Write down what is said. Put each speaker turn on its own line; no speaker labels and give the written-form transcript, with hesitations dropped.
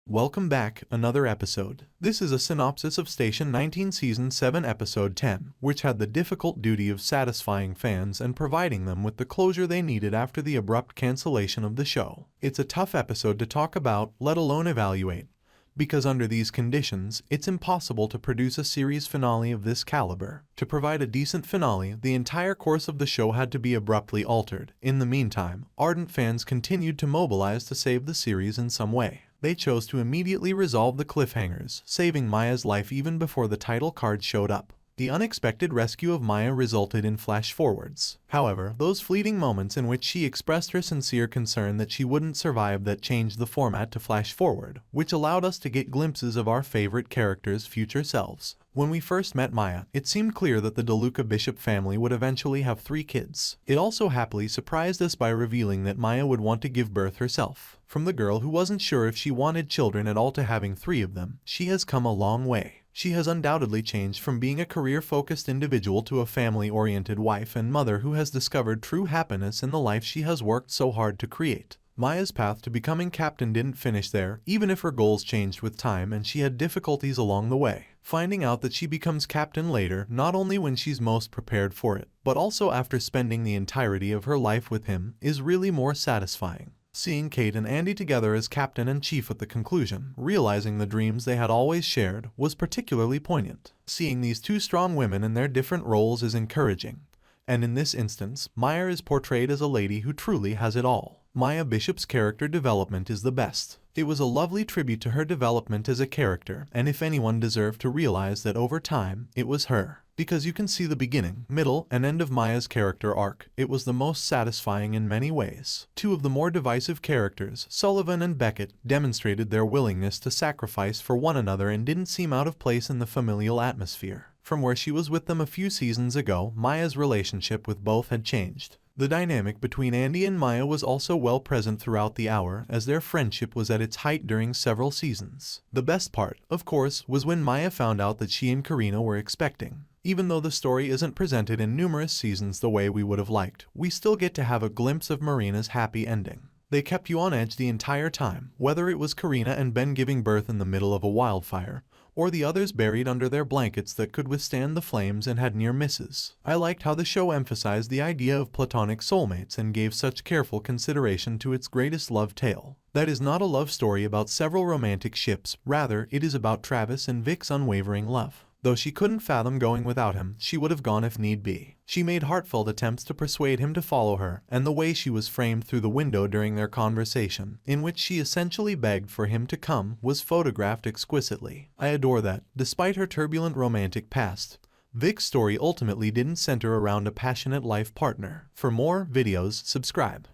Welcome back, another episode. This is a synopsis of Station 19 Season 7 Episode 10, which had the difficult duty of satisfying fans and providing them with the closure they needed after the abrupt cancellation of the show. It's a tough episode to talk about, let alone evaluate, because under these conditions, it's impossible to produce a series finale of this caliber. To provide a decent finale, the entire course of the show had to be abruptly altered. In the meantime, ardent fans continued to mobilize to save the series in some way. They chose to immediately resolve the cliffhangers, saving Maya's life even before the title card showed up. The unexpected rescue of Maya resulted in flash-forwards. However, those fleeting moments in which she expressed her sincere concern that she wouldn't survive that changed the format to flash-forward, which allowed us to get glimpses of our favorite characters' future selves. When we first met Maya, it seemed clear that the DeLuca Bishop family would eventually have 3 kids. It also happily surprised us by revealing that Maya would want to give birth herself. From the girl who wasn't sure if she wanted children at all to having 3 of them, she has come a long way. She has undoubtedly changed from being a career-focused individual to a family-oriented wife and mother who has discovered true happiness in the life she has worked so hard to create. Maya's path to becoming captain didn't finish there, even if her goals changed with time and she had difficulties along the way. Finding out that she becomes captain later, not only when she's most prepared for it, but also after spending the entirety of her life with him, is really more satisfying. Seeing Kate and Andy together as captain and chief at the conclusion, realizing the dreams they had always shared, was particularly poignant. Seeing these 2 strong women in their different roles is encouraging. And in this instance, Maya is portrayed as a lady who truly has it all. Maya Bishop's character development is the best. It was a lovely tribute to her development as a character, and if anyone deserved to realize that over time, it was her. Because you can see the beginning, middle, and end of Maya's character arc, it was the most satisfying in many ways. 2 of the more divisive characters, Sullivan and Beckett, demonstrated their willingness to sacrifice for one another and didn't seem out of place in the familial atmosphere. From where she was with them a few seasons ago, Maya's relationship with both had changed. The dynamic between Andy and Maya was also well present throughout the hour, as their friendship was at its height during several seasons. The best part, of course, was when Maya found out that she and Carina were expecting. Even though the story isn't presented in numerous seasons the way we would have liked, we still get to have a glimpse of Marina's happy ending. They kept you on edge the entire time, whether it was Carina and Ben giving birth in the middle of a wildfire, or the others buried under their blankets that could withstand the flames and had near misses. I liked how the show emphasized the idea of platonic soulmates and gave such careful consideration to its greatest love tale. That is not a love story about several romantic ships, rather it is about Travis and Vic's unwavering love. Though she couldn't fathom going without him, she would have gone if need be. She made heartfelt attempts to persuade him to follow her, and the way she was framed through the window during their conversation, in which she essentially begged for him to come, was photographed exquisitely. I adore that, despite her turbulent romantic past, Vic's story ultimately didn't center around a passionate life partner. For more videos, subscribe.